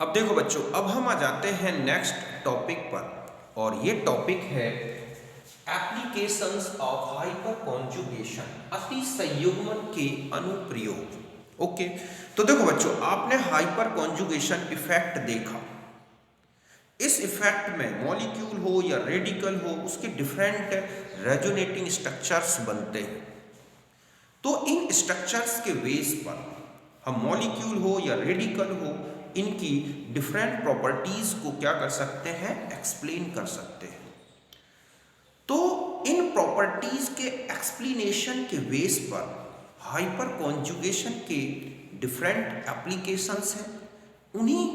अब देखो बच्चों, अब हम आ जाते हैं नेक्स्ट टॉपिक पर और ये टॉपिक है एप्लीकेशंस ऑफ हाइपर कॉन्जुगेशन, अति संयुग्मन के अनुप्रयोग। ओके, तो देखो बच्चों, आपने हाइपर कॉन्जुगेशन इफेक्ट देखा। इस इफेक्ट में मॉलिक्यूल हो या रेडिकल हो, उसके डिफरेंट रेजोनेटिंग स्ट्रक्चर्स बनते हैं। तो इन स्ट्रक्चर्स के बेस पर हम मॉलिक्यूल हो या रेडिकल हो, इनकी डिफरेंट प्रॉपर्टीज को क्या कर सकते हैं, एक्सप्लेन कर सकते हैं। तो इन प्रॉपर्टीज के एक्सप्लेनेशन के बेस पर हाइपर कॉन्जुगेशन के डिफरेंट एप्लीकेशंस हैं। उन्हीं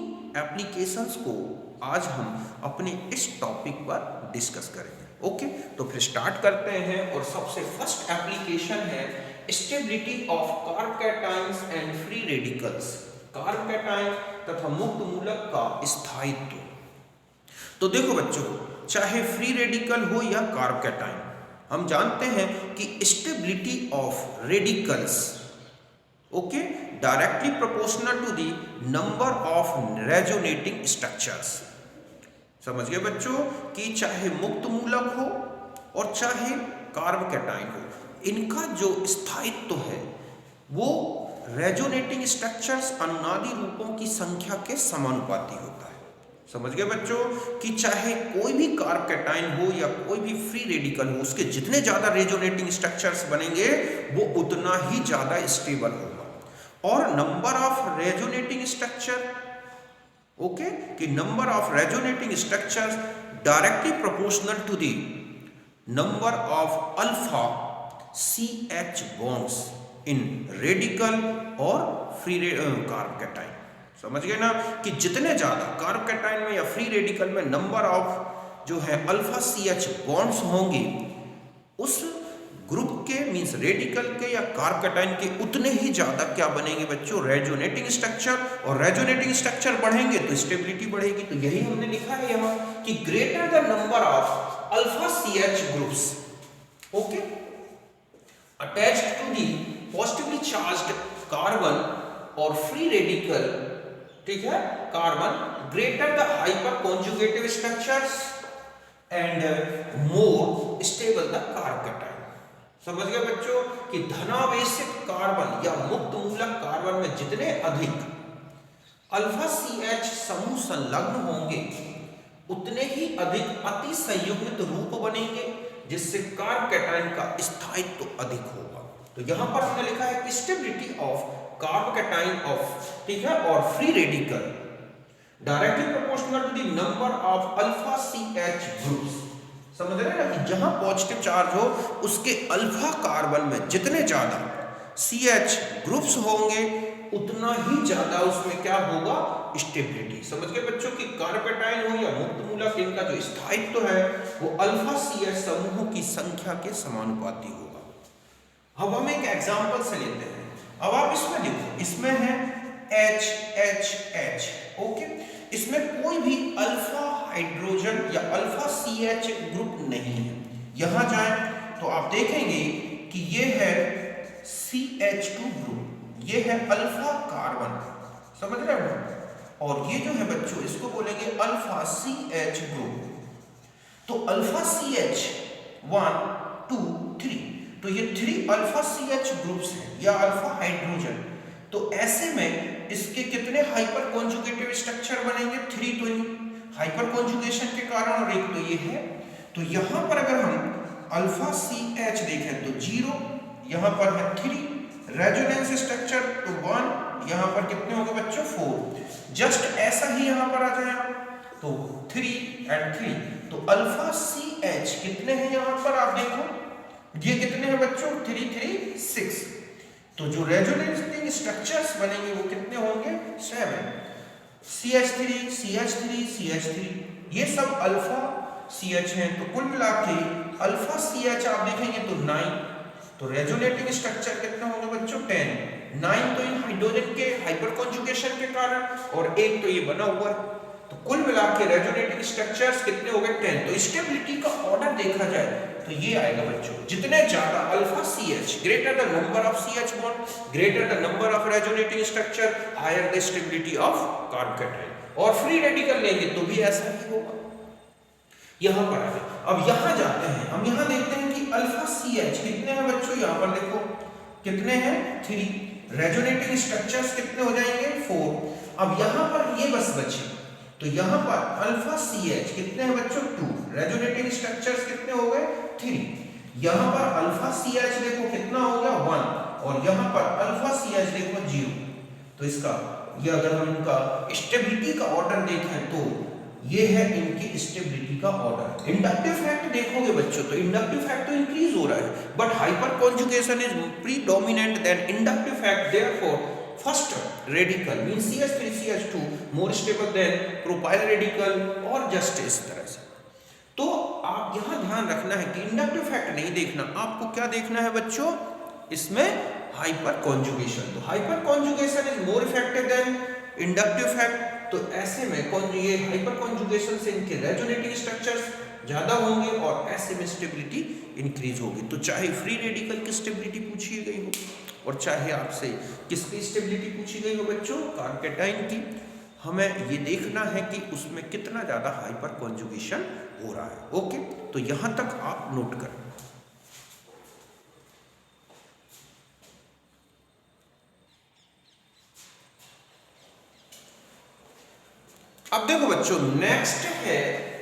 एप्लीकेशंस को आज हम अपने इस टॉपिक पर डिस्कस करेंगे। ओके, तो फिर स्टार्ट करते हैं। और सबसे फर्स्ट एप्लीकेशन है stability of carbocations and free radicals, carbocation तथा मुक्त मूलक का स्थायित्व। तो देखो बच्चों, चाहे फ्री रेडिकल हो या कार्बकैटायन, हम जानते हैं कि stability of radicals okay directly proportional to the number of resonating structures. समझ गए बच्चों कि चाहे मुक्त मूलक हो और चाहे कार्बकैटायन हो, इनका जो स्थायित्व है वो रेजोनेटिंग स्ट्रक्चर्स अनुनादी रूपों की संख्या के समानुपाती होता है। समझ गए बच्चों कि चाहे कोई भी कार्बकैटायन हो या कोई भी फ्री रेडिकल हो, उसके जितने ज्यादा रेजोनेटिंग स्ट्रक्चर्स बनेंगे वो उतना ही ज्यादा स्टेबल होगा। और number of resonating structure okay कि number of resonating structures directly proportional to the number of alpha CH bonds in radical और फ्री कार्बकैटायन। समझ गए ना कि जितने ज्यादा कार्बकैटायन में या फ्री रेडिकल में नंबर ऑफ जो है अल्फा CH बॉन्ड्स होंगे, उस ग्रुप के मींस रेडिकल के या कार्बकैटायन के उतने ही ज्यादा क्या बनेंगे बच्चों, रेजोनेटिंग स्ट्रक्चर। और रेजोनेटिंग स्ट्रक्चर बढ़ेंगे तो स्टेबिलिटी बढ़ेगी। तो यही हमने लिखा है यहाँ कि greater the number of alpha CH groups okay attached to the positively charged carbon or free radical, ठीक है, carbon, greater the hyperconjugative structures and more stable the कार्बकैटायन। समझ गए बच्चों कि धनावेशित कार्बन या मुक्त मूलक कार्बन में जितने अधिक अल्फा CH समूह संलग्न होंगे, उतने ही अधिक अति संयुग्मित रूप बनेंगे, जिससे कार्बकैटायन का स्थायित्व अधिक होगा। तो यहां पर हमने लिखा है कि स्टेबिलिटी ऑफ कार्बकैटायन ऑफ, ठीक है, और free radical directly proportional to the number of alpha CH groups. समझ रहे हैं ना कि जहां पॉजिटिव चार्ज हो, उसके अल्फा कार्बन में जितने ज्यादा CH ग्रुप्स होंगे, उतना ही ज्यादा उसमें क्या होगा, स्टेबिलिटी। समझ गए बच्चों कि कार्बकैटायन हो या मुक्त मूलक, इनका जो स्थायित्व है वो अल्फा CH समूहों की संख्या के समानुपाती होगा। अब हम एक एग्जांपल से लेते हैं। अब आप इसमें देखो, इसमें है HHH ओके, इसमें कोई भी अल्फा हाइड्रोजन या अल्फा CH ग्रुप नहीं है। यहां जाएं तो आप देखेंगे कि ये है CH2 ग्रुप, ये है अल्फा कार्बन। समझ रहे हो? और ये जो है बच्चों, इसको बोलेंगे अल्फा CH ग्रुप। तो अल्फा CH 1 2 3, तो ये 3 अल्फा CH ग्रुप्स हैं या अल्फा हाइड्रोजन। तो ऐसे में इसके कितने हाइपर कॉन्जुगेटिव स्ट्रक्चर बनेंगे, 3 तो हाइपर कॉन्जुगेशन के कारण, और एक तो ये है। तो यहां पर अगर हम अल्फा CH देखें तो 0, यहां पर है 3 रेजोनेंस स्ट्रक्चर तो 1, यहां पर कितने होंगे बच्चों, 4। जस्ट ऐसा ही यहां पर आ जाए तो 3 एंड 3, तो अल्फा CH कितने हैं यहां पर आप देखो, ये कितने हैं बच्चों, 3 3 6। तो जो रेजोनेटिंग स्ट्रक्चर्स बनेंगे वो कितने होंगे, 7। CH3 CH3 CH3, ये सब अल्फा CH हैं। तो कुल मिला के अल्फा CH आप देखेंगे तो 9। तो रेजोनेटिंग स्ट्रक्चर कितने होंगे बच्चों, 10। 9 तो इन हाइड्रोजन के हाइपर कॉन्जुगेशन के कारण, और एक तो ये बना हुआ है। तो कुल मिला के रेजोनेटिंग स्ट्रक्चर्स कितने हो गए 10। तो स्टेबिलिटी का ऑर्डर देखा जाए तो ये आएगा बच्चों, जितने ज्यादा alpha CH greater the number of CH bond, greater the number of resonating structure, higher the stability of carbon cation. और फ्री रेडिकल लेंगे तो भी ऐसा ही होगा। यहां पर आगे अब यहां जाते हैं, हम यहां देखते हैं कि अल्फा CH कितने हैं बच्चों, यहां पर देखो कितने हैं 3, रेजोनेटिंग स्ट्रक्चर्स कितने हो जाएंगे 4। अब यहां पर ये बस बचे, तो यहां पर अल्फा CH कितने हैं बच्चों 2, रेजोनेटिंग स्ट्रक्चर्स कितने हो गए 3। यहां पर अल्फा CH देखो कितना हो गया 1, और यहां पर अल्फा CH देखो 0। तो इसका ये अगर हम इनका स्टेबिलिटी का ऑर्डर देखें तो ये है इनकी स्टेबिलिटी का ऑर्डर। इंडक्टिव फैक्ट देखोगे बच्चों तो इंडक्टिव फैक्ट तो इंक्रीज हो रहा है, but hyperconjugation is predominant than inductive fact, therefore first radical means CH3CH2 more stable than propyl radical, और जस्ट इस तरह से। तो आप यहां ध्यान रखना है कि इंडक्टिव फैक्ट नहीं देखना, आपको क्या देखना है बच्चों इसमें हाइपर कॉन्जुगेशन। तो hyperconjugation is more effective than inductive fact. तो ऐसे में ये हाइपर कॉन्जुगेशन से इनके रेजोनेटिंग स्ट्रक्चर्स ज्यादा होंगे और ऐसे में स्टेबिलिटी इंक्रीज होगी। तो चाहे फ्री रेडिकल की स्टेबिलिटी पूछी गई हो और चाहे आपसे किसकी स्टेबिलिटी पूछी गई हो बच्चों कार्बन कैटायन की, हमें ये देखना है कि उसमें कितना ज्यादा हाइपर कॉन्जुगेशन हो रहा है। ओके, तो यहां तक आप नोट करें। अब देखो बच्चों नेक्स्ट है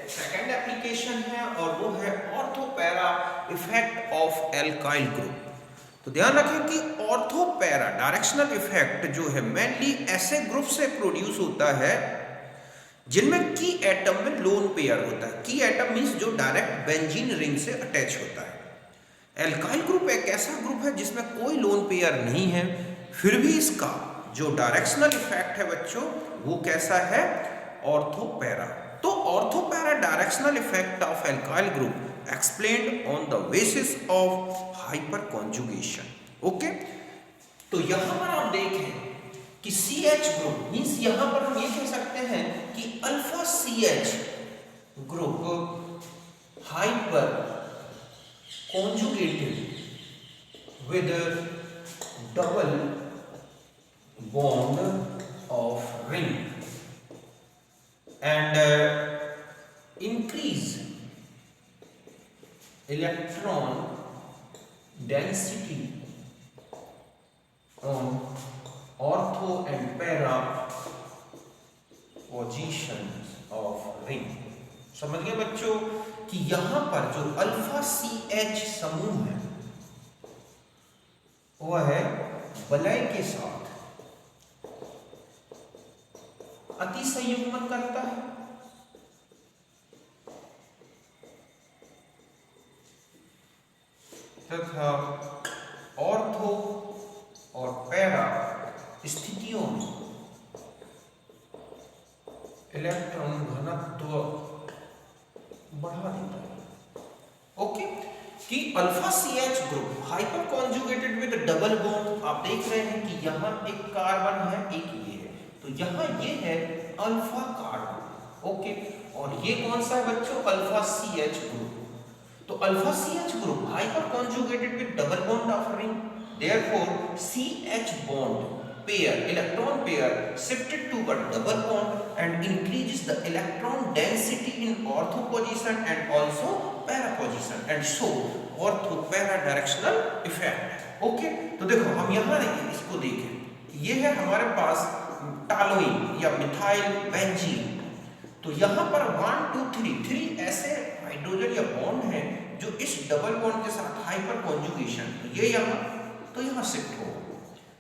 सेकंड एप्लीकेशन है और वो है ortho para effect of alkyl group. तो ध्यान रखें कि ऑर्थोपैरा डायरेक्शनल इफेक्ट जो है मेनली ऐसे ग्रुप से प्रोड्यूस होता है जिनमें की एटम में लोन पेयर होता है। की एटम मींस जो डायरेक्ट बेंजीन रिंग से अटैच होता है। एल्काइल ग्रुप एक ऐसा ग्रुप है जिसमें कोई लोन पेयर नहीं है, फिर भी इसका जो डायरेक्शनल इफेक्ट है बच्चों वो कैसा है ऑर्थोपैरा। तो ortho para directional effect of alkyl group explained on the basis of hyper conjugation. Okay, तो यहां पर आप देखें कि CH ग्रुप मींस यहां पर हम ये कह सकते हैं कि alpha CH group hyper conjugated with double bond of ring and increase electron density on ortho and para positions of ring। समझ गए बच्चों कि यहां पर जो अल्फा CH समूह है वह है वलय के साथ अति संयुग्मन करता है तथा ऑर्थो और पैरा स्थितियों में इलेक्ट्रॉन घनत्व बढ़ा देता है। ओके, कि alpha CH group hyper conjugated with double bond, आप देख रहे हैं कि यहां एक कार्बन है एक ये है, तो यहां ये है अल्फा कार्बन। ओके, और ये कौन सा है बच्चों अल्फा CH ग्रुप। तो alpha CH group hyper conjugated with double bond of ring, therefore CH bond pair electron pair shifted toward double bond and increases the electron density in ortho position and also para position and so ortho para directional effect। Okay, तो देखो हम यहां इसको देखें, ये है हमारे पास टालोइन या मिथाइल बेंजीन। तो यहां पर 1 2 3 ऐसे हाइड्रोजन या बॉन्ड हैं जो इस डबल बॉन्ड के साथ हाइपर कॉन्जुगेशन, ये यहां तो यहां शिफ्ट हो।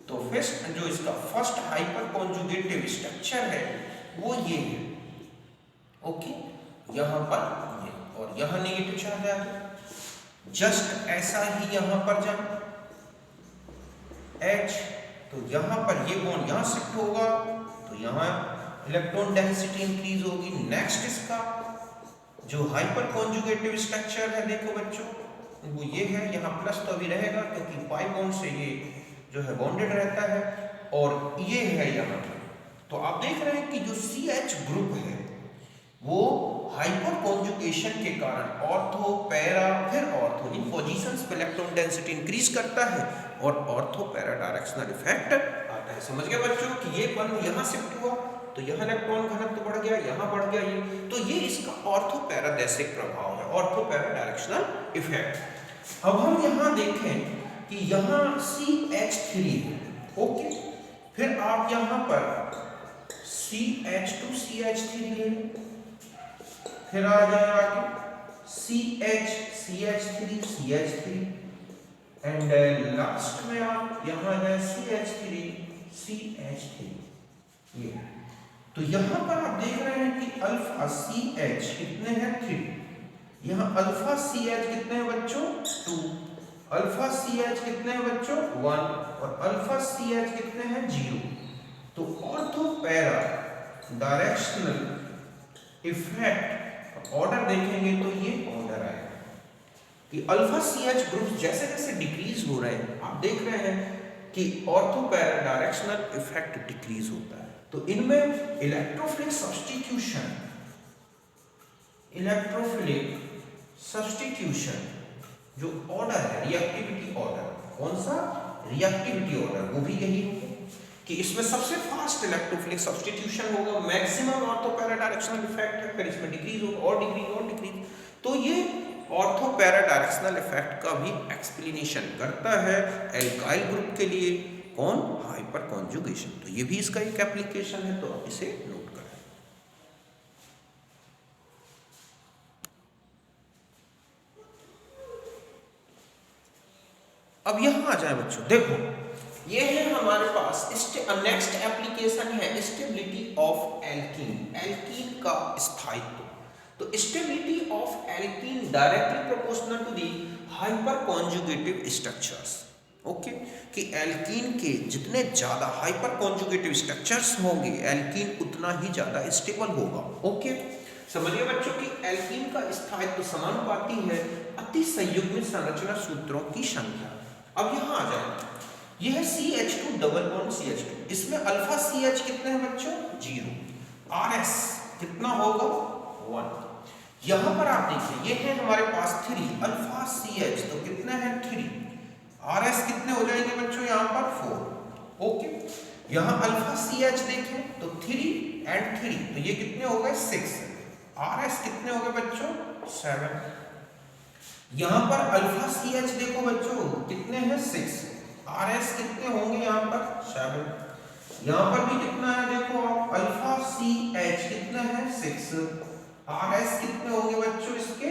तो फर्स्ट जो इसका फर्स्ट हाइपर कॉन्जुगेटिव स्ट्रक्चर है वो ये है। ओके, यहां पर ये और यहां नेगेटिव चार्ज आ गया, जस्ट ऐसा ही यहां पर जब H, तो यहां पर ये बॉन्ड यहां शिफ्ट होगा तो यहां इलेक्ट्रॉन डेंसिटी इंक्रीज होगी। नेक्स्ट इसका जो हाइपर कॉन्जुगेटिव स्ट्रक्चर है देखो बच्चों वो ये है, यहां प्लस तो अभी रहेगा क्योंकि पाई बॉन्ड से ये जो है बॉन्डेड रहता है, और ये है यहाँ पर। तो आप देख रहे हैं कि जो CH ग्रुप है वो हाइपर कॉन्जुगेशन के कारण ऑर्थो, पैरा, फिर ऑर्थो, इन पोजीशंस पे इलेक्ट्रॉन डेंसिटी इंक्रीज करता है और ऑर्थो पैरा डायरेक्शनल इफेक्ट आता है। समझ गए बच्चों कि ये बंद यहाँ शिफ्ट हुआ तो यहाँ इलेक्ट्रॉन घनत्व बढ़ गया, यहाँ बढ़ गया, ये तो ये इसका ऑर्थो पैरादैसिक प्रभाव है, ऑर्थो पैरा डायरेक्शनल इफेक्ट। अब हम यहाँ देखें कि यहाँ CH3 ओके, फिर आप यहाँ पर CH2 CH3 ले लें, फिर आ जाए आगे CH CH3 CH3 and last में आप यहाँ आ जाए CH3 CH3। ये तो यहाँ पर आप देख रहे हैं कि अल्फा CH कितने हैं 3, यहाँ अल्फा CH कितने हैं बच्चों 2, अल्फा CH कितने हैं बच्चों 1 और अल्फा CH कितने हैं 0। तो ortho para directional effect order देखेंगे तो ये ऑर्डर आएगा कि अल्फा CH ग्रुप जैसे जैसे डिक्रीज हो रहे हैं, आप देख रहे हैं कि ortho para directional effect decrease होता है। तो इनमें इलेक्ट्रोफिलिक सब्स्टिट्यूशन जो ऑर्डर है, रिएक्टिविटी ऑर्डर, कौन सा रिएक्टिविटी ऑर्डर, वो भी यही होगा कि इसमें सबसे फास्ट इलेक्ट्रोफिलिक सब्स्टिट्यूशन होगा, maximum ortho para directional effect है, फिर इसमें डिक्रीज होगा और डिक्रीज। तो ये ऑर्थो पैरा डायरेक्शनल इफेक्ट का भी एक्सप्लेनेशन करता है एल्काइल ग्रुप के लिए, कौन हाइपर कॉन्जुगेशन। तो ये भी इसका एक एप्लीकेशन है, तो आप इसे नोट करें। अब यहां आ जाए बच्चों, देखो ये है हमारे पास नेक्स्ट एप्लीकेशन है स्टेबिलिटी ऑफ एल्कीन, एल्कीन का स्थायित्व। तो stability of alkene directly proportional to the hyperconjugative structures. Okay, कि एल्कीन के जितने ज्यादा हाइपर कॉन्जुगेटिव स्ट्रक्चर्स होंगे एल्कीन उतना ही ज्यादा स्टेबल होगा। ओके, समझिए बच्चों कि एल्कीन का स्थायित्व समानुपाती है अति संयुग्मित संरचना सूत्रों की संख्या। अब यहां आ जाए, यह है CH2 डबल बॉन्ड CH2, इसमें अल्फा CH कितने हैं बच्चों 0, RS कितना होगा 1। यहां पर आप देखिए ये है हमारे पास 3 अल्फा CH, तो कितने हैं 3, RS कितने हो जाएंगे बच्चों यहाँ पर 4। ओके, यहाँ अल्फा CH देखें तो 3 एंड 3, तो ये कितने हो गए 6, RS कितने हो गए बच्चों 7। यहाँ पर अल्फा CH देखो बच्चों कितने हैं 6, RS कितने होंगे यहाँ पर 7। यहाँ पर भी कितना है देखो आप, अल्फा CH कितने हैं 6, RS कितने होंगे बच्चों इसके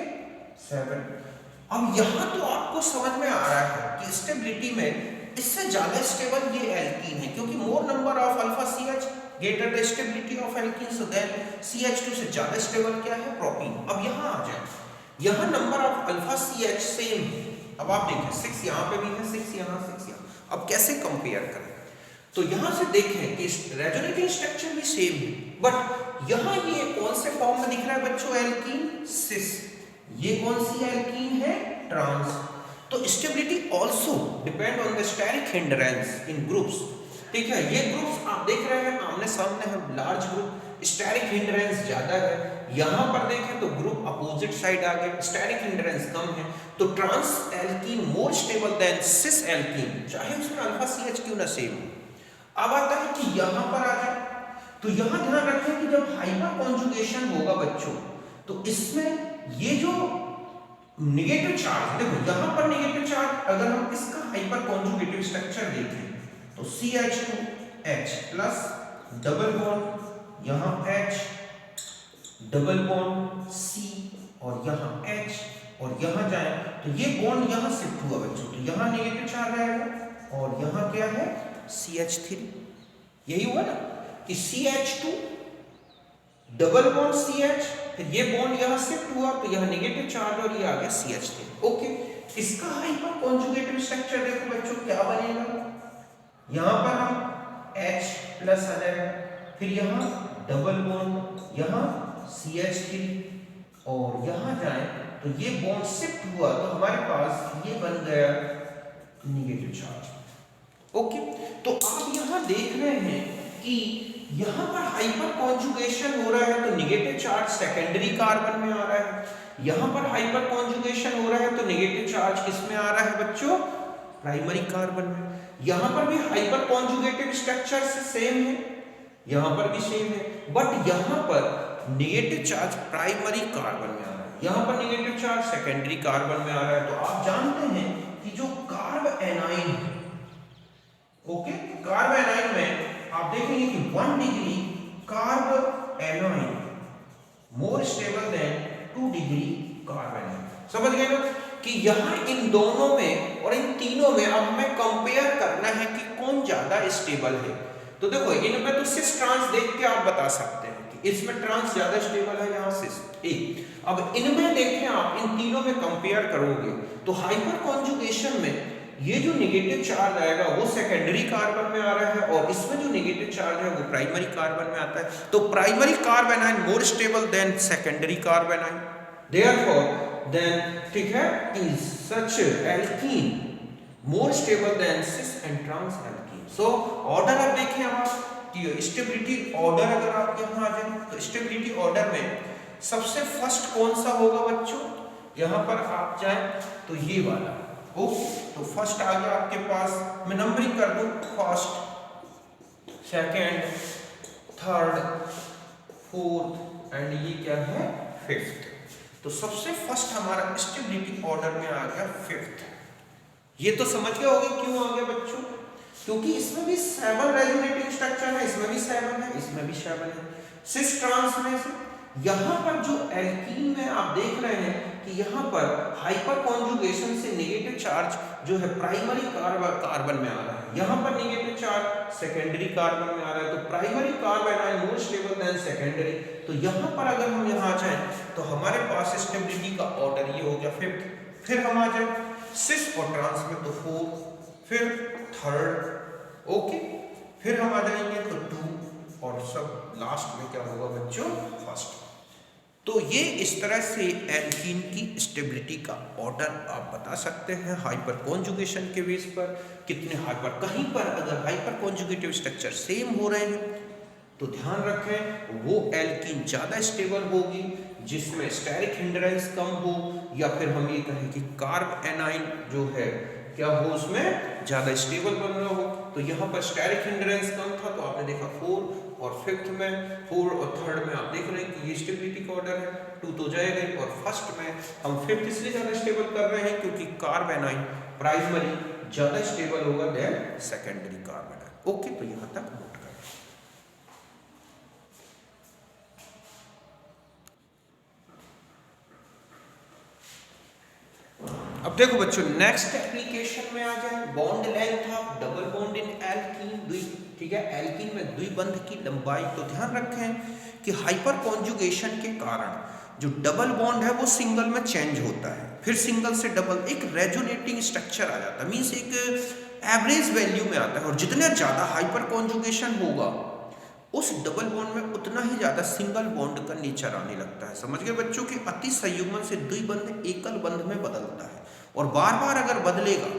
7। अब यहाँ तो आपको समझ में आ रहा है कि स्टेबिलिटी में इससे ज्यादा स्टेबल ये एल्कीन है, क्योंकि more number of alpha CH greater the stability of alkene, so then CH2 से ज्यादा स्टेबल क्या है प्रोपीन। अब यहाँ आ जाए, यहाँ number of alpha CH same है। अब आप देखें 6 यहाँ पे भी है, 6 यहाँ, 6 यहाँ। अब कैसे कंपेयर करें, तो यहाँ से देखें कि रेजोनेटिंग स्ट्रक्चर भी सेम है, बट यहाँ ये कौन से फॉर्म में दिख रहा है बच्चों एल्कीन सिस, ये कौन सी एल्कीन है ट्रांस। तो stability also depend on the steric hindrance in groups. ठीक है, ये ग्रुप्स आप देख रहे हैं आमने सामने है, लार्ज ग्रुप, स्टेरिक हिंड्रेंस ज्यादा है। यहाँ पर देखें तो ग्रुप अपोजिट साइड आ गए, स्टेरिक हिंड्रेंस कम है। तो trans alkene more stable than cis alkene, चाहे उसमें अल्फा CH क्यों ना सेम हो। अब आता है कि यहाँ पर आ जाए, तो यहाँ ध्यान रखें कि जब हाइपर कॉन्जुगेशन होगा बच्चों, तो इसमें ये जो नेगेटिव चार्ज, देखो यहाँ पर नेगेटिव चार्ज, अगर हम इसका हाइपर कॉन्जुगेटिव स्ट्रक्चर देखें तो CH2H प्लस डबल बॉन्ड, यहाँ H डबल बॉन्ड C और यहाँ H और यहाँ जाए तो ये बॉन्ड यहाँ शिफ्ट हुआ बच्चों, तो यहाँ नेगेटिव चार्ज आएगा और यहाँ क्या है CH3। यही हुआ ना कि CH2 डबल बॉन्ड CH, फिर ये बॉन्ड यहाँ शिफ्ट हुआ तो यहाँ नेगेटिव चार्ज और ये आ गया CH3। ओके, इसका हाइपर कॉन्जुगेटिव स्ट्रक्चर देखो बच्चों क्या बनेगा, यहाँ पर हम H प्लस आ जाएगा, फिर यहाँ डबल बॉन्ड, यहाँ CH3 और यहाँ जाए तो ये बॉन्ड शिफ्ट हुआ तो हमारे पास ये बन गया नेगेटिव चार्ज। ओके, तो आप यहाँ देख रहे हैं कि यहाँ पर हाइपर कॉन्जुगेशन हो रहा है तो नेगेटिव चार्ज सेकेंडरी कार्बन में आ रहा है, यहाँ पर हाइपर कॉन्जुगेशन हो रहा है तो नेगेटिव चार्ज किसमें आ रहा है बच्चों, प्राइमरी कार्बन में। यहाँ पर भी हाइपर कॉन्जुगेटेड स्ट्रक्चर से सेम है, यहाँ पर भी सेम है, बट यहाँ पर नेगेटिव चार्ज प्राइमरी कार्बन में आ रहा है, यहाँ पर नेगेटिव चार्ज सेकेंडरी कार्बन में आ रहा है। तो आप जानते हैं कि जो कार्ब एनाइन है, ओके, कार्ब एनाइन में आप देखेंगे कि 1 degree carb A9 more stable then 2 degree carb A9. समझ गए ना कि यहाँ इन दोनों में और इन तीनों में अब हमें कंपेयर करना है कि कौन ज्यादा स्टेबल है। तो देखो इनमें तो सिस ट्रांस देख के आप बता सकते हैं कि इसमें ट्रांस ज्यादा स्टेबल है, यहाँ सिस ए। अब इनमें देखें आप इन तीनों में कंपेयर करोगे तो हाइपर कॉन्जुगेशन में ये जो नेगेटिव चार्ज आएगा वो सेकेंडरी कार्बन में आ रहा है और इसमें जो नेगेटिव चार्ज है वो प्राइमरी कार्बन में आता है। तो primary carbanion more stable than secondary carbanion, therefore then ठीक है is such alkene more stable than cis and trans alkene. So order आप देखें आप कि स्टेबिलिटी ऑर्डर अगर आप यहाँ आ जाए तो स्टेबिलिटी ऑर्डर में सबसे फर्स्ट कौन सा होगा बच्चों, यहाँ पर आप जाए तो ये वाला। ओके, तो फर्स्ट आ गया आपके पास, मैं नंबरिंग कर दूं, first, second, third, fourth and ये क्या है फिफ्थ। तो सबसे फर्स्ट हमारा स्टेबिलिटी ऑर्डर में आ गया फिफ्थ। ये तो समझ गए होगे क्यों आ गया बच्चों, क्योंकि इसमें भी 7 रेजोनेटिंग स्ट्रक्चर है, इसमें भी 7 है, इसमें भी 7 है। सिस ट्रांस में से यहाँ पर जो एल्कीन में आप देख रहे हैं कि यहाँ पर हाइपर कॉन्जुगेशन से नेगेटिव चार्ज जो है प्राइमरी कार्बन में आ रहा है, यहाँ पर नेगेटिव चार्ज सेकेंडरी कार्बन में आ रहा है। तो primary carbon A9 more stable than secondary. तो यहाँ पर अगर हम यहाँ जाएं तो हमारे पास स्टेबिलिटी का ऑर्डर ये हो गया फिफ्थ। फिर हम आ जाए सिस और ट्रांस में तो फोर्थ, फिर थर्ड, ओके, फिर हम आ जाएंगे तो 2 और सब लास्ट में क्या होगा बच्चों फर्स्ट। तो ये इस तरह से एल्कीन की स्टेबिलिटी का ऑर्डर आप बता सकते हैं हाइपर कॉन्जुगेशन के बेस पर। कितने हाइपर, कहीं पर अगर हाइपर कॉन्जुगेटिव स्ट्रक्चर सेम हो रहे हैं तो ध्यान रखें वो एल्कीन ज़्यादा स्टेबल होगी जिसमें स्टेरिक हिंड्रेंस कम हो, या फिर हम ये कहें कि कार्ब एनाइन जो है क्या हो उसमें ज़्यादा स्टेबल बन रहा हो। तो यहाँ पर स्टेरिक हिंड्रेंस कम था तो आपने देखा 4 और फिफ्थ में, 4 और थर्ड में आप देख रहे हैं कि ये स्टेबिलिटी का ऑर्डर है, 2 तो जाएगा ही। और फर्स्ट में हम फिफ्थ इसलिए ज़्यादा स्टेबल कर रहे हैं क्योंकि कार्ब एनाइन प्राइमरी ज़्यादा स्टेबल होगा than secondary carbanion. Okay, तो यहाँ तक नोट करें। अब देखो बच्चों नेक्स्ट एप्लीकेशन में आ जाए, bond length of double bond in alkene. ठीक है, एल्कीन में द्विबंध की लंबाई। तो ध्यान रखें कि हाइपर कॉन्जुगेशन के कारण जो डबल बॉन्ड है वो सिंगल में चेंज होता है, फिर सिंगल से डबल एक रेजोनेटिंग स्ट्रक्चर आ जाता है, मीन्स एक एवरेज वैल्यू में आता है। और जितने ज़्यादा हाइपर कॉन्जुगेशन होगा उस डबल बॉन्ड में उतना ही ज़्यादा सिंगल बॉन्ड का नेचर आने लगता है। समझ गए बच्चों कि अति संयुग्मन से द्विबंध एकल बंध में बदलता है और बार बार अगर बदलेगा,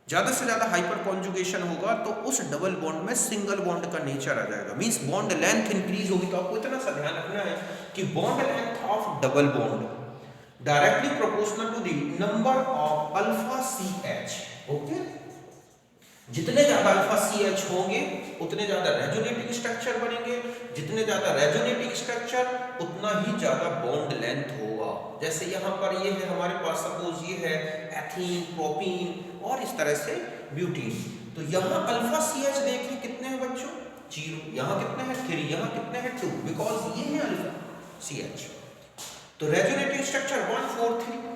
ज़्यादा से ज़्यादा हाइपर कॉन्जुगेशन होगा तो उस डबल बॉन्ड में सिंगल बॉन्ड का नेचर आ जाएगा, मीन्स बॉन्ड लेंथ इंक्रीज होगी। तो आपको इतना सा ध्यान रखना है कि bond length of double bond directly proportional to the number of alpha CH। Okay, जितने ज्यादा अल्फा CH होंगे उतने ज्यादा रेजोनेटिंग स्ट्रक्चर बनेंगे, जितने ज्यादा रेजोनेटिंग स्ट्रक्चर उतना ही ज्यादा बॉन्ड लेंथ होगा। जैसे यहाँ पर ये है हमारे पास, सपोज ये है एथीन, प्रोपीन और इस तरह से ब्यूटीन। तो यहाँ अल्फा CH देखिए कितने हैं बच्चों, 0, यहाँ कितने हैं 3, यहाँ कितने हैं 2, बिकॉज ये है अल्फा CH। तो रेजोनेटिंग स्ट्रक्चर 1 4 3।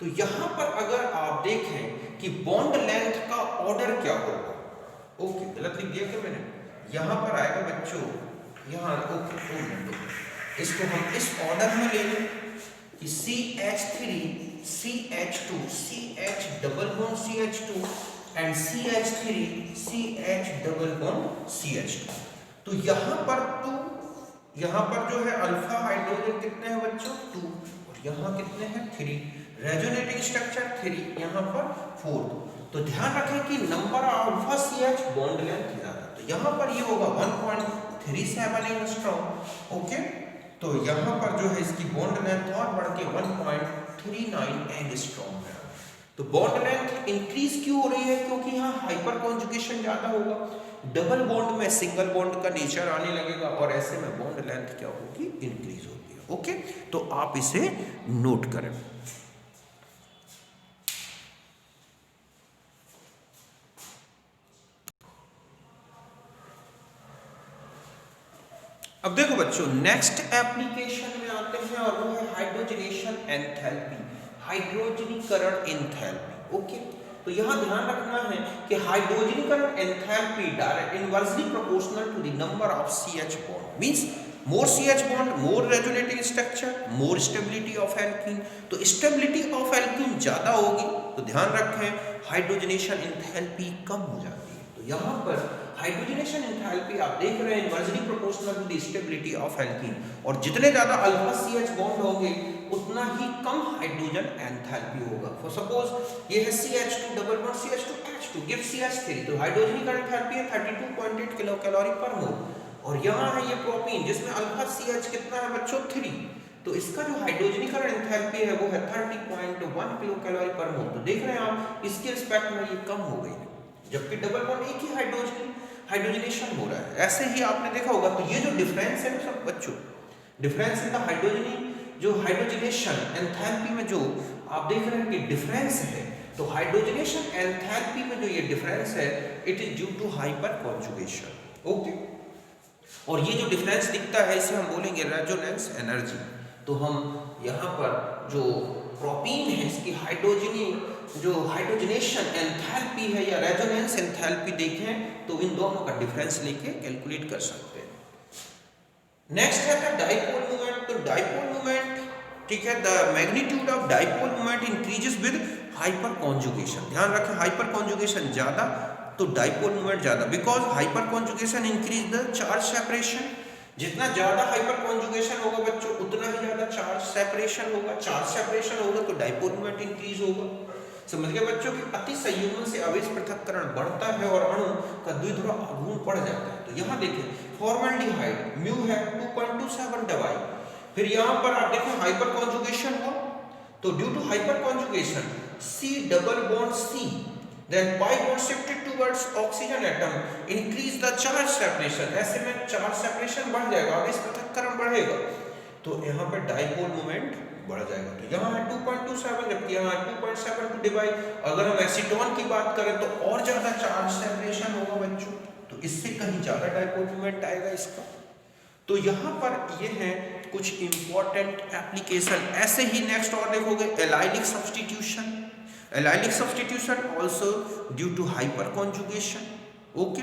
तो यहाँ पर अगर आप देखें कि बॉन्ड लेंथ का ऑर्डर क्या होगा, ओके गलत लिख दिया क्या मैंने, यहाँ पर आएगा बच्चों, यहाँ ओके इसको हम इस ऑर्डर में ले लें कि CH3 CH2 CH double bond CH2 and CH3 CH double bond CH2। तो यहाँ पर 2, यहाँ पर जो है अल्फा हाइड्रोजन कितने हैं बच्चों 2 और यहाँ कितने हैं 3, रेजोनेटिंग स्ट्रक्चर 3, यहाँ पर 4। तो ध्यान रखें कि number of alpha CH bond length ज्यादा। तो यहाँ पर ये होगा 1.37 एंगस्ट्रॉम। ओके, तो यहाँ पर जो है इसकी बॉन्ड लेंथ और बढ़ के 1.39 एंगस्ट्रॉम है। तो बॉन्ड लेंथ इंक्रीज क्यों हो रही है? क्योंकि यहाँ हाइपर कॉन्जुगेशन ज्यादा होगा, डबल बॉन्ड में सिंगल बॉन्ड का नेचर आने लगेगा और ऐसे में बॉन्ड लेंथ क्या होगी? इंक्रीज होगी। ओके, तो आप इसे नोट करें। अब देखो बच्चों, नेक्स्ट एप्लीकेशन में आते हैं और वो है हाइड्रोजनेशन एंथैल्पी, हाइड्रोजनीकरण एंथैल्पी। ओके, तो यहां ध्यान रखना है कि हाइड्रोजनीकरण enthalpy direct inversely proportional to the number of CH bond, means more CH bond more resonating structure, more stability of alkene. तो स्टेबिलिटी ऑफ एल्कीन ज्यादा होगी तो ध्यान रखें हाइड्रोजनेशन एंथैल्पी कम हो जाती है। तो यहां पर हाइड्रोजनेशन एंथैल्पी आप देख रहे हैं inversely proportional to the stability of alkene, और जितने ज्यादा अल्फा CH बॉन्ड होंगे उतना ही कम हाइड्रोजन एंथैल्पी होगा। फॉर सपोज ये है CH2 double bond CH2 H2 give CH3, तो हाइड्रोजनीकरण एंथैल्पी है 32.8 किलो कैलोरी पर मोल। और यहाँ है ये प्रोपीन जिसमें अल्फा CH कितना है बच्चों? 3, तो इसका जो हाइड्रोजनीकरण एंथैल्पी है वो है 30.1 किलो कैलोरी पर मोल। तो देख रहे हैं आप इसके रिस्पेक्ट में ये कम हो गई है, जबकि डबल बॉन्ड एक ही हाइड्रोजनेशन हो रहा है। ऐसे ही आपने देखा होगा, तो ये जो डिफरेंस है ना सब बच्चों, difference in the hydrogenation enthalpy में जो आप देख रहे हैं कि डिफरेंस है, तो हाइड्रोजनेशन एंथैल्पी में जो ये डिफरेंस है it is due to hyperconjugation. Okay, और ये जो डिफरेंस दिखता है इसे हम बोलेंगे रेजोनेंस एनर्जी। तो हम यहाँ पर जो प्रोपीन है इसकी हाइड्रोजनेशन एंथैल्पी है या रेजोनेंस एंथैल्पी देखें तो इन दोनों का डिफरेंस लेके कैलकुलेट कर सकते हैं। नेक्स्ट है डाइपोल मोमेंट। तो डाइपोल मोमेंट, ठीक है, the magnitude of dipole moment increases with hyper conjugation. ध्यान रखें हाइपर कॉन्जुगेशन ज्यादा तो डाइपोल मोमेंट ज्यादा, because hyper conjugation increase the charge separation. जितना ज्यादा हाइपर कॉन्जुगेशन होगा बच्चों उतना ही ज्यादा चार्ज सेपरेशन होगा, चार्ज सेपरेशन होगा तो डाइपोल मोमेंट इंक्रीज होगा। समझ गए बच्चों कि अति संयुग्मन से आवेश पृथक्करण बढ़ता है और अणु का द्विध्रुव आघूर्ण बढ़ जाता है। तो यहाँ देखें फॉर्मल्डिहाइड म्यू है 2.27 दवाई, फिर यहाँ पर आप देखें हाइपर कॉन्जुगेशन हो तो due to hyperconjugation C double bond C then pi bond shifted towards oxygen atom increase the charge separation। ऐसे में चार्ज सेपरेशन बढ़ जाएगा, आवेश पृथक्करण बढ़ेगा तो यहाँ पर डाइपोल मोमेंट बढ़ जाएगा। तो यहाँ है 2.27 जबकि यहाँ 2.72 डिवाइड। अगर हम एसीटोन की बात करें तो और ज्यादा चार्ज सेपरेशन होगा बच्चों, तो इससे कहीं ज्यादा डाइपोल मोमेंट आएगा इसका। तो यहाँ पर ये है कुछ इंपॉर्टेंट एप्लीकेशन। ऐसे ही नेक्स्ट और देखोगे allylic substitution, allylic substitution also due to hyperconjugation. Okay,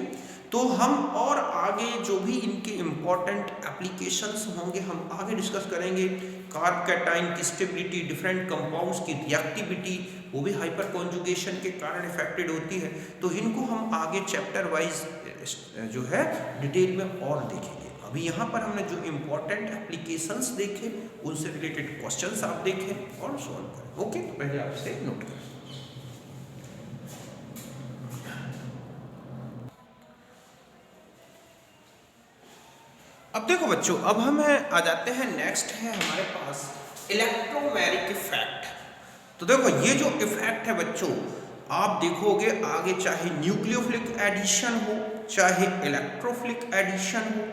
तो हम और आगे जो भी इनके इंपॉर्टेंट एप्लीकेशंस होंगे हम आगे डिस्कस करेंगे। कार्ब कैटाइन की स्टेबिलिटी, डिफरेंट कंपाउंड्स की रिएक्टिविटी वो भी हाइपर कॉन्जुगेशन के कारण इफेक्टेड होती है। तो इनको हम आगे चैप्टर वाइज जो है डिटेल में और देखेंगे। अभी यहाँ पर हमने जो इंपॉर्टेंट एप्लीकेशंस देखे उनसे रिलेटेड क्वेश्चंस आप देखें और सॉल्व करें। ओके, तो पहले आप इसे नोट करें। अब देखो बच्चों, अब हम आ जाते हैं नेक्स्ट है हमारे पास इलेक्ट्रोमैरिक इफेक्ट। तो देखो ये जो इफेक्ट है बच्चों आप देखोगे आगे, चाहे न्यूक्लियोफिलिक एडिशन हो चाहे इलेक्ट्रोफिलिक एडिशन हो,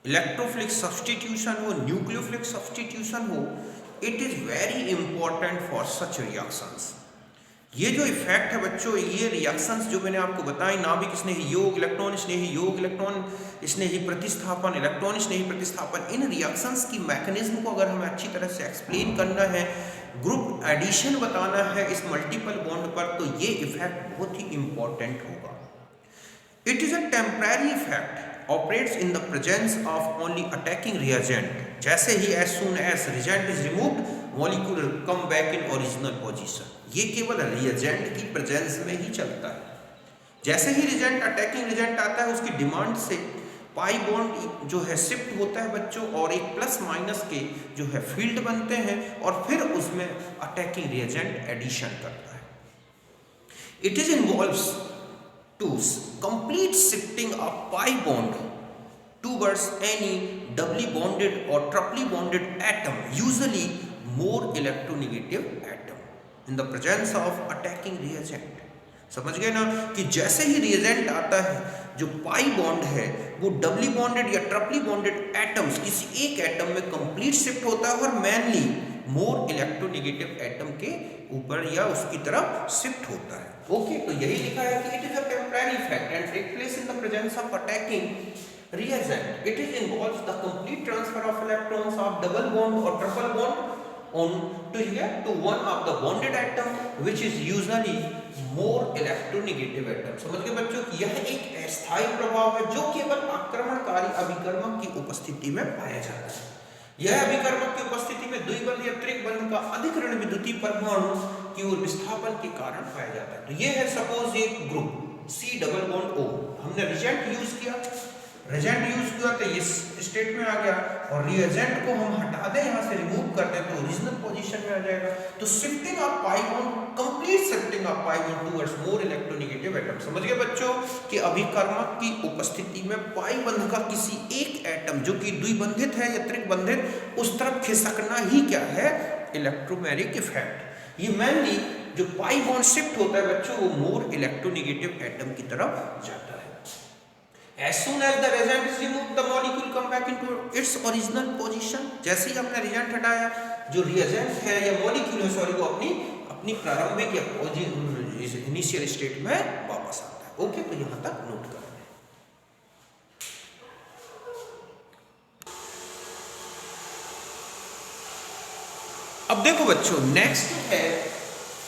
इलेक्ट्रोफिलिक सब्स्टिट्यूशन हो, न्यूक्लियोफिलिक सब्स्टिट्यूशन हो, it is very important for such reactions. ये जो इफेक्ट है बच्चों, ये रिएक्शंस जो मैंने आपको बताई, नाभिक स्नेही योग, इलेक्ट्रॉन स्नेही योग, इलेक्ट्रॉन स्नेही प्रतिस्थापन, इलेक्ट्रॉन स्नेही प्रतिस्थापन, इन रिएक्शंस की मैकेनिज्म को अगर हमें अच्छी तरह से एक्सप्लेन करना है, ग्रुप एडिशन बताना है इस मल्टीपल बॉन्ड पर, तो ये इफेक्ट बहुत ही इंपॉर्टेंट होगा। It is a temporary effect operates in the presence of only attacking reagent। जैसे ही as soon as reagent is removed molecule come back in original position। ये केवल reagent की presence में ही चलता है। जैसे ही reagent attacking reagent आता है उसकी डिमांड से पाई बॉन्ड जो है शिफ्ट होता है बच्चों और एक प्लस माइनस के जो है फील्ड बनते हैं और फिर उसमें अटैकिंग रिएजेंट एडिशन करता है। It is involves to complete shifting a pi bond towards any doubly bonded or triply bonded atom, usually more electronegative atom, in the presence of attacking reagent. समझ गए ना कि जैसे ही रिएजेंट आता है, जो पाई बॉन्ड है वो डबली बॉन्डेड या ट्रिपली बॉन्डेड एटम्स किसी एक एटम में कंप्लीट शिफ्ट होता है और मेनली मोर इलेक्ट्रोनेगेटिव एटम के ऊपर या उसकी तरफ शिफ्ट होता है. ओके, तो यही लिखा है कि it is a temporary effect and take place in the presence of attacking reagent. It is involves the complete transfer of electrons of double bond or triple bond on to one of the bonded atom, which is usually more electronegative atom. समझ गए बच्चों, यह एक अस्थायी प्रभाव है जो केवल आक्रमणकारी अभिकर्मक की उपस्थिति में पाया जाता है. यह अभिकर्मक की उपस्थिति में द्विबंध या त्रिबंध का अधिकरण विद्युतीय परमाणु की ओर विस्थापन के कारण पाया जाता है. तो ये है सपोज एक group C double bond O, हमने रिएजेंट यूज किया, तो ये स्टेट में आ गया और रिएजेंट को हम हटा दें, यहाँ से रिमूव कर दें तो ओरिजिनल पोजीशन में आ जाएगा. तो shifting of pi bond, complete shifting of pi bond towards more electronegative atom. समझ गए बच्चों कि अभिकर्मक की उपस्थिति में पाई बंध का किसी एक एटम जो कि द्विबंधित है या त्रिबंधित, उस तरफ खिसकना ही क्या है, इलेक्ट्रोमैग्नेटिक इफेक्ट. ये मेनली जो पाई बॉन्ड शिफ्ट होता है बच्चों, वो मोर इलेक्ट्रोनेगेटिव एटम की तरफ जाता है. As soon as the reagent is removed, the molecule come back into its original position. जैसे ही हमने reagent हटाया, जो reagent है या molecule है सॉरी, वो अपनी प्रारंभिक या इनिशियल स्टेट में वापस आता है. ओके, तो यहां तक नोट कर लें. अब देखो बच्चों, नेक्स्ट है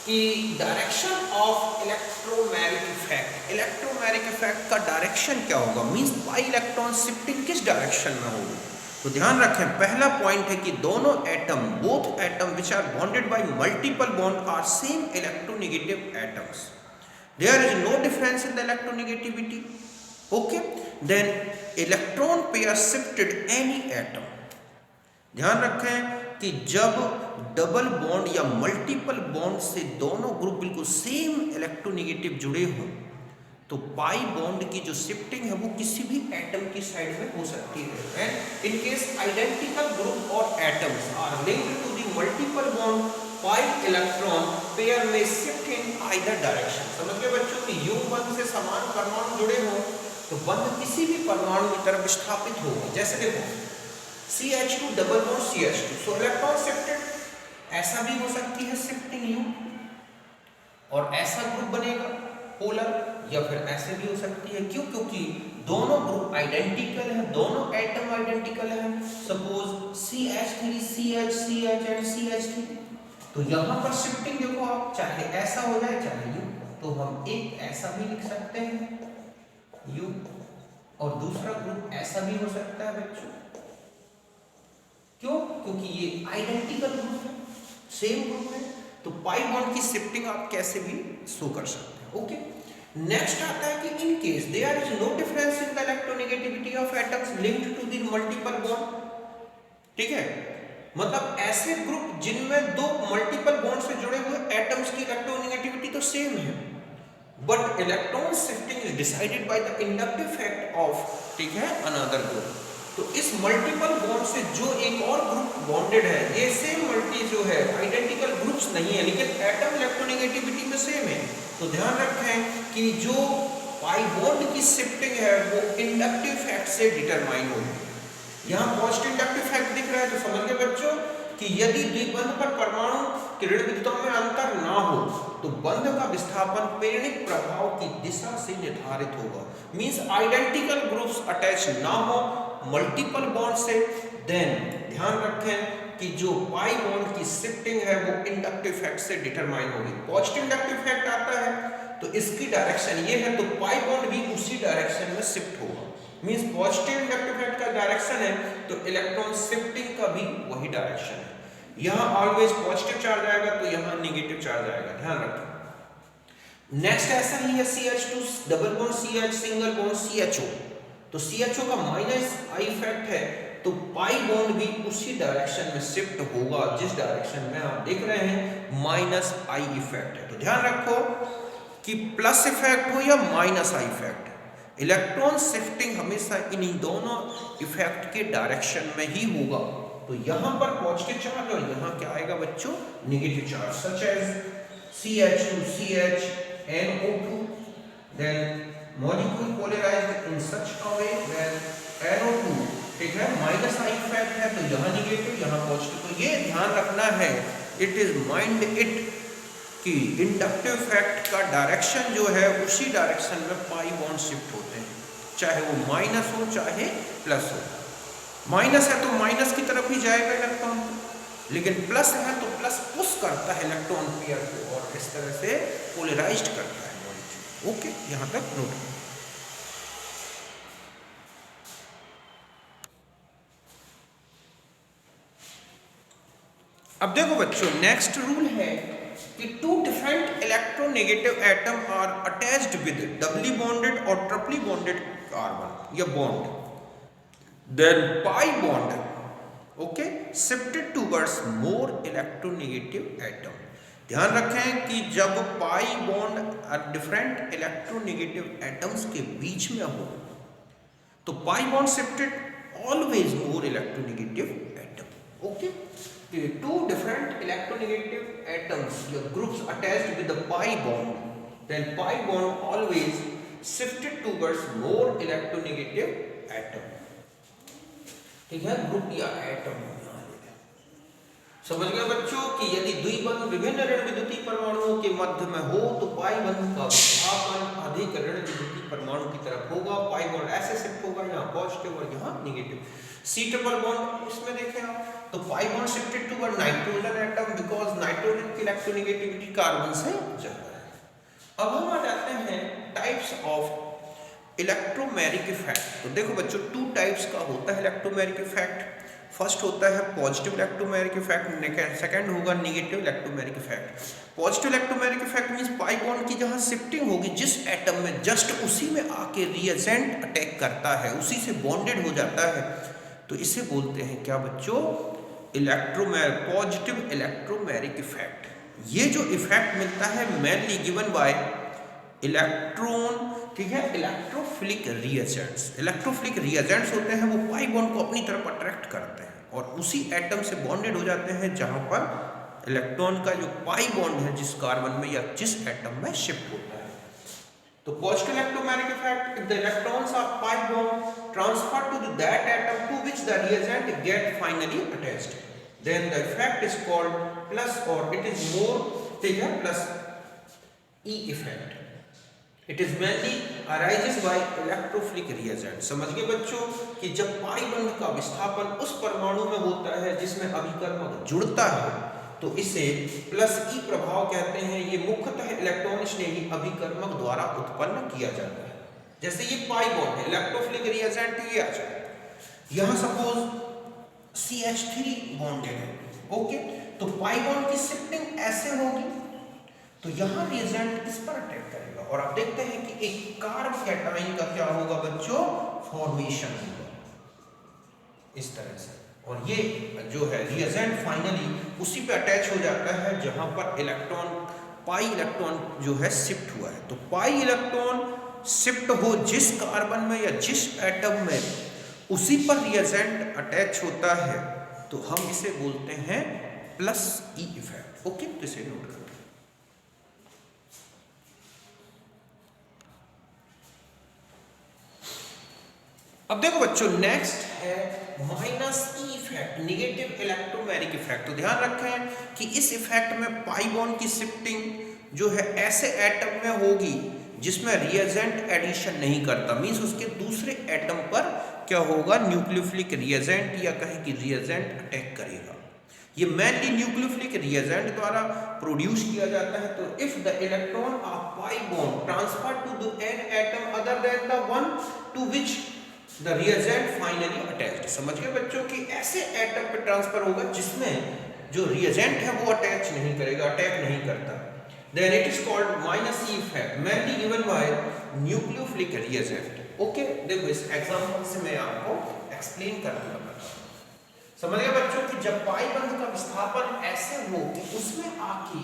कि direction of electromagnetic effect. Electromagnetic effect का डायरेक्शन क्या होगा, मींस पाई इलेक्ट्रॉन शिफ्टिंग किस डायरेक्शन में होगी. तो ध्यान रखें, पहला पॉइंट है कि दोनों atom, both atom which are bonded by multiple bond are same electronegative atoms. There is no difference in the electronegativity. Okay, then electron pair shifted any atom. ध्यान रखें कि जब डबल बॉन्ड या मल्टीपल बॉन्ड से दोनों group बिल्कुल same electronegative जुड़े हों, तो पाई बॉन्ड की जो शिफ्टिंग है वो किसी भी एटम की साइड में हो सकती है. And in case identical group और atoms are linked to the multiple bond, pi electron pair में शिफ्ट इन आइदर डायरेक्शन. समझ गए बच्चों कि यूं बंध से समान परमाणु जुड़े हों तो बंध किसी भी परमाणु की तरफ विस्थापित होगा. जैसे देखो CH2 डबल बॉन्ड CH2, सो इलेक्ट्रॉन शिफ्टेड, ऐसा भी हो सकती है शिफ्टिंग यू, और ऐसा ग्रुप बनेगा पोलर, या फिर ऐसे भी हो सकती है. क्यों? क्योंकि दोनों ग्रुप आइडेंटिकल हैं, दोनों एटम आइडेंटिकल हैं. Suppose CH3 CH CH and CH3, तो यहाँ पर शिफ्टिंग देखो आप, चाहे ऐसा हो जाए चाहे यू, तो हम एक ऐसा भी लिख सकते हैं यू, और दूसरा ग्रुप ऐसा भी हो सकता है बच्चों. क्यों? क्योंकि ये आइडेंटिकल ग्रुप है, सेम ग्रुप है, तो पाई बॉन्ड की शिफ्टिंग आप कैसे भी शो कर सकते हैं. ओके, नेक्स्ट आता है कि in case there is no difference in the electronegativity of atoms linked to the multiple bond. ठीक है, मतलब ऐसे ग्रुप जिनमें दो मल्टीपल बॉन्ड से जुड़े हुए एटम्स की इलेक्ट्रोनेगेटिविटी तो सेम है, but electron shifting is decided by the inductive effect of, ठीक है, अनदर ग्रुप. तो इस मल्टीपल बॉन्ड से जो एक और ग्रुप बॉन्डेड है, ये सेम मल्टी जो है आइडेंटिकल ग्रुप्स नहीं है, लेकिन एटम इलेक्ट्रोनेगेटिविटी में सेम है. तो ध्यान रखें कि जो पाई बॉन्ड की शिफ्टिंग है वो इंडक्टिव इफेक्ट से डिटरमाइन होगी. यहाँ पॉजिटिव इंडक्टिव इफेक्ट दिख रहा है, तो समझ गए बच्चों कि यदि द्विबंध पर परमाणु की ऋण विद्युतों में अंतर ना हो तो बंध का विस्थापन प्रेरणिक प्रभाव की दिशा से निर्धारित होगा. मींस आइडेंटिकल ग्रुप्स अटैच ना हो मल्टीपल बॉन्ड से, देन ध्यान रखें कि जो पाई बॉन्ड की शिफ्टिंग है वो इंडक्टिव इफेक्ट से डिटरमाइन होगी. पॉजिटिव इंडक्टिव इफेक्ट आता है तो इसकी डायरेक्शन ये है, तो पाई बॉन्ड भी उसी डायरेक्शन में शिफ्ट होगा. मींस पॉजिटिव इंडक्टिव इफेक्ट का डायरेक्शन है तो इलेक्ट्रॉन शिफ्टिंग का भी वही डायरेक्शन है. यहाँ ऑलवेज पॉजिटिव चार्ज आएगा तो यहाँ नेगेटिव चार्ज आएगा, ध्यान रखें. नेक्स्ट ऐसा ही है CH2 double bond CH single bond CHO. तो CHO का माइनस आई इफेक्ट है, तो पाई बॉन्ड भी उसी डायरेक्शन में शिफ्ट होगा जिस डायरेक्शन में आप देख रहे हैं माइनस आई इफेक्ट है. तो ध्यान रखो कि प्लस इफेक्ट हो या minus I effect, electron shifting हमेशा इन्हीं दोनों इफेक्ट के डायरेक्शन में ही होगा। तो यहां पर पॉजिटिव चार्ज और यहां क्या आएगा बच्चों, negative charge, such as CH2CH NO2, then molecule polarized in such a way when NO2, ठीक है, माइनस आई इफेक्ट है तो यहाँ निगेटिव यहाँ पॉजिटिव। तो ये ध्यान रखना है, इट इज माइंड इट कि इंडक्टिव इफेक्ट का डायरेक्शन जो है उसी डायरेक्शन में पाई बॉन्ड शिफ्ट होते हैं, चाहे वो माइनस हो चाहे प्लस हो। माइनस है तो माइनस की तरफ ही जाएगा इलेक्ट्रॉन, लेकिन प्लस है तो प्लस पुश करता है इलेक्ट्रॉन पेयर को और इस तरह से पोलराइज्ड करता है मॉलिक्यूल। ओके, यहां तक नोट। अब देखो बच्चों, नेक्स्ट रूल है कि two different electronegative atom are attached with doubly bonded और ट्रिपली बॉन्डेड कार्बन या bond, then pi bond, okay, shifted towards more electronegative atom. ध्यान रखें कि जब pi bond different electronegative atoms के बीच में हो तो pi bond shifted always more electronegative atom. Okay, two different electronegative atoms or groups attached with the pi bond, then pi bond always shifted towards more electronegative atom। ठीक है, group या atom समझ गए बच्चों कि यदि द्विबंध विभिन्न ऋण विद्युतीय परमाणुओं के मध्य में हो तो पाई बंध का विस्थापन अधिक ऋण विद्युतीय परमाणु की तरफ होगा, पाई बॉन्ड ऐसे शिफ्ट होगा, यहाँ पॉजिटिव और यहाँ नेगेटिव। सी ट्रिपल बॉन्ड इसमें देखें आप तो pi bond shifted toward nitrogen atom because nitrogen की इलेक्ट्रोनेगेटिविटी कार्बन से ज्यादा है। अब हम आ जाते हैं टाइप्स ऑफ इलेक्ट्रोमेरिक इफेक्ट। तो देखो बच्चों, टू टाइप्स का होता है इलेक्ट्रोमेरिक इफेक्ट। फर्स्ट होता है पॉजिटिव इलेक्ट्रोमेरिक इफेक्ट, सेकंड होगा negative electromeric effect. Positive electromeric effect means pi bond की जहां शिफ्टिंग होगी जिस एटम में जस्ट उसी में आके रिएजेंट अटैक करता है, उसी से बॉन्डेड हो जाता है, तो इसे बोलते हैं क्या बच्चों, पॉजिटिव इलेक्ट्रोमेरिक इफेक्ट। ये जो इफेक्ट मिलता है मेनली गिवन बाय इलेक्ट्रॉन, ठीक है, इलेक्ट्रोफिलिक रिएजेंट्स। इलेक्ट्रोफिलिक रिएजेंट्स होते हैं वो पाई बॉन्ड को अपनी तरफ अट्रैक्ट करते हैं और उसी एटम से बॉन्डेड हो जाते हैं जहां पर इलेक्ट्रॉन का जो पाई बॉन्ड है जिस कार्बन में या जिस एटम में शिफ्ट होता है। तो positive electromagnetic effect, if the electrons are pi bond transferred to that atom to which the reagent get finally attached, then the effect is called plus, or it is more, ठीक है, plus E effect. It is mainly arises by electrophilic reagent। समझ गए बच्चों कि जब पाई बंध का विस्थापन उस परमाणु में होता है जिसमें अभिकर्मक जुड़ता है तो इसे प्लस ई प्रभाव कहते हैं। ये मुख्यतः इलेक्ट्रॉन स्नेही अभिकर्मक द्वारा उत्पन्न किया जाता है। जैसे ये पाई बॉन्ड है, इलेक्ट्रोफिलिक रिएजेंट ये आ जाए, यहाँ सपोज CH3 बॉन्डेड है, ओके, तो पाई बॉन्ड की शिफ्टिंग ऐसे होगी तो यहाँ रिएजेंट इस पर अटैक करेगा और आप देखते हैं कि एक कार्ब कैटायन का क्या होगा बच्चों, फॉर्मेशन होगा इस तरह से, और ये जो है रिएजेंट फाइनली उसी पे अटैच हो जाता है जहां पर इलेक्ट्रॉन, पाई इलेक्ट्रॉन जो है शिफ्ट हुआ है। तो पाई इलेक्ट्रॉन शिफ्ट हो जिस कार्बन में या जिस एटम में उसी पर रिएजेंट अटैच होता है तो हम इसे बोलते हैं प्लस ई इफेक्ट। ओके, तो इसे नोट करें। अब देखो बच्चों, नेक्स्ट है minus E effect, negative electromeric effect. तो ध्यान रखें कि इस इफेक्ट में पाई बॉन्ड की शिफ्टिंग जो है ऐसे एटम में होगी जिसमें रिएजेंट एडिशन नहीं करता, मींस उसके दूसरे एटम पर क्या होगा, न्यूक्लियोफिलिक रिएजेंट या कहें कि रिएजेंट अटैक करेगा। ये मेनली न्यूक्लियोफिलिक रिएजेंट द्वारा प्रोड्यूस किया जाता है। तो if the electron of pi bond transfer to the N atom other than the one to which the reagent finally attached. समझ गए बच्चों कि ऐसे एटम पे ट्रांसफर होगा जिसमें जो रिएजेंट है वो अटैच नहीं करेगा, अटैक नहीं करता, then it is called minus E effect, mainly given by nucleophilic reagent. Okay, देखो इस एग्जांपल से मैं आपको एक्सप्लेन कर दूंगा। समझ गए बच्चों कि जब पाई बंध का विस्थापन ऐसे हो कि उसमें आके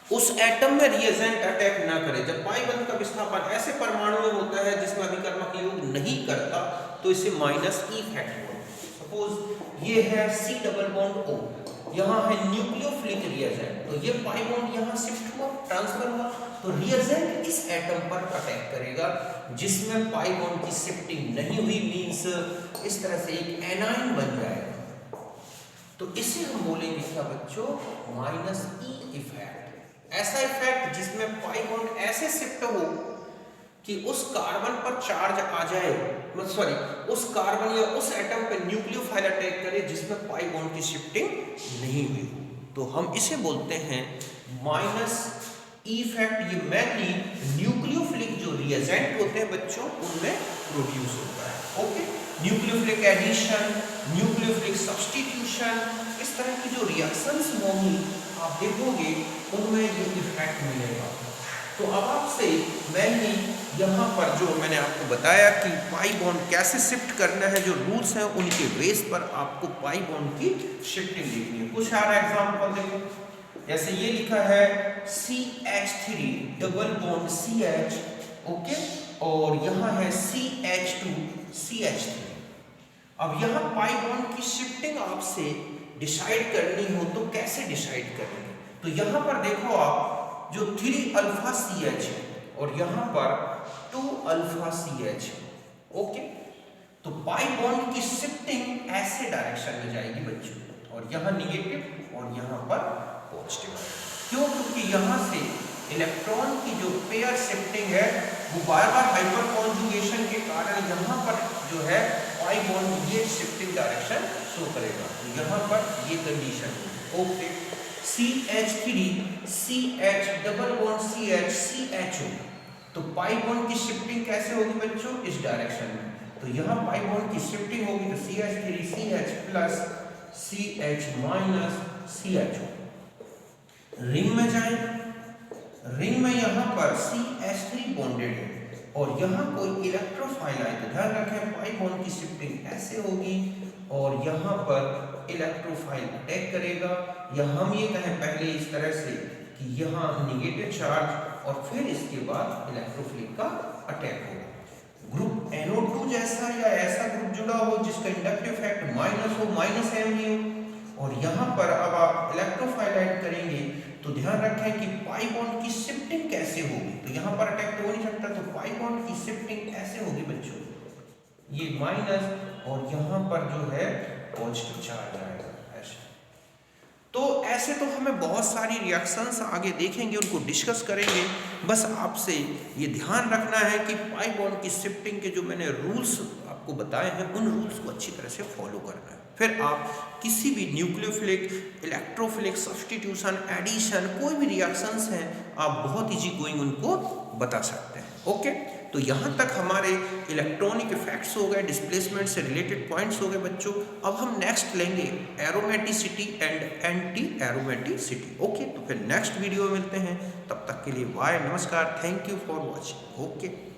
उस एटम में रिएजेंट अटैक ना करे। जब पाई बंध का विस्थापन ऐसे परमाणु में होता है जिसमें अभिकर्मक योग नहीं करता तो इसे माइनस ई फैक्ट बोलते हैं। सपोज ये है सी डबल बॉन्ड ओ, यहाँ है न्यूक्लियोफिलिक रिएजेंट, तो ये पाई बॉन्ड यहाँ शिफ्ट हुआ, ट्रांसफर हुआ, तो रिएजेंट इस एटम पर अटैक करेगा जिसमें पाई बॉन्ड की शिफ्टिंग नहीं हुई, मींस इस तरह से एक एनाइन बन जाएगा। तो इसे हम बोलेंगे क्या बच्चों, माइनस ई इफेक्ट। ऐसा इफेक्ट जिसमें पाई बॉन्ड ऐसे शिफ्ट हो कि उस कार्बन पर चार्ज आ जाए, सॉरी उस कार्बन या उस एटम पे न्यूक्लियोफाइल अटैक करे जिसमें पाई बॉन्ड की शिफ्टिंग नहीं हुई हो, तो हम इसे बोलते हैं माइनस ई इफेक्ट। ये मेनली न्यूक्लियोफिलिक जो रिएजेंट होते हैं बच्चों उनमें प्रोड्यूस होता है। Okay, nucleophilic addition, nucleophilic substitution, इस तरह की जो रिएक्शंस होंगी आप देखोगे उनमें ये इफेक्ट मिलेगा। तो अब आपसे मैंने यहाँ पर जो मैंने आपको बताया कि पाई बॉन्ड कैसे शिफ्ट करना है, जो रूल्स हैं उनके बेस पर आपको पाई बॉन्ड की शिफ्टिंग देखनी है। कुछ सारा एग्जाम्पल देखो, जैसे ये लिखा है CH3 double bond CH, okay, और यहाँ है CH2 CH3। अब यहाँ पाई बॉन्ड की शिफ्टिंग आपसे डिसाइड करनी हो तो कैसे डिसाइड करेंगे, तो यहाँ पर देखो आप जो 3 अल्फा CH है और यहाँ पर 2 अल्फा CH है, ओके, तो पाई बॉन्ड की शिफ्टिंग ऐसे डायरेक्शन में जाएगी बच्चों, और यहाँ निगेटिव और यहाँ पर पॉजिटिव। क्यों? क्योंकि यहाँ से इलेक्ट्रॉन की जो पेयर शिफ्टिंग है वो बार बार हाइपर कॉन्जुगेशन के कारण यहाँ पर जो है पाई बॉन्ड ये शिफ्टिंग डायरेक्शन शो करेगा, तो यहाँ पर ये कंडीशन है। Okay, CH3 CH double bond CH CHO, तो पाई बॉन्ड की शिफ्टिंग कैसे होगी बच्चों, इस डायरेक्शन में, तो यहाँ पाई बॉन्ड की शिफ्टिंग होगी तो CH3 CH plus CH minus CHO। Ring में जाए, रिंग में यहाँ पर CH3 बॉन्डेड है और यहाँ कोई इलेक्ट्रोफाइल आए तो ध्यान रखें पाई बॉन्ड की शिफ्टिंग ऐसे होगी और यहाँ पर इलेक्ट्रोफाइल अटैक करेगा, या हम ये कहें पहले इस तरह से कि यहाँ निगेटिव चार्ज और फिर इसके बाद इलेक्ट्रोफिलिक का अटैक होगा। ग्रुप NO2 जैसा या ऐसा ग्रुप जुड़ा हो जिसका इंडक्टिव इफेक्ट माइनस हो, माइनस Mg हो, और यहाँ पर अब आप इलेक्ट्रोफाइल ऐड करेंगे तो ध्यान रखें कि पाई बॉन्ड की शिफ्टिंग कैसे होगी, तो यहाँ पर अटैक तो हो नहीं सकता, तो पाई बॉन्ड की शिफ्टिंग ऐसे होगी बच्चों, ये माइनस और यहाँ पर जो है पॉजिटिव चार्ज आएगा ऐसे। तो ऐसे तो हमें बहुत सारी रिएक्शंस आगे देखेंगे, उनको डिस्कस करेंगे। बस आपसे ये ध्यान रखना है कि पाई बॉन्ड की शिफ्टिंग के जो मैंने रूल्स आपको बताए हैं उन रूल्स को अच्छी तरह से फॉलो करना है, फिर आप किसी भी न्यूक्लियोफिलिक, इलेक्ट्रोफिलिक, सब्स्टिट्यूशन, एडिशन, कोई भी रिएक्शंस हैं आप बहुत इजी गोइंग उनको बता सकते हैं। ओके, तो यहाँ तक हमारे इलेक्ट्रॉनिक इफेक्ट्स हो गए, डिस्प्लेसमेंट से रिलेटेड पॉइंट्स हो गए बच्चों। अब हम नेक्स्ट लेंगे aromaticity and anti aromaticity. Okay, तो फिर नेक्स्ट वीडियो में मिलते हैं, तब तक के लिए बाय, नमस्कार, thank you for watching. Okay.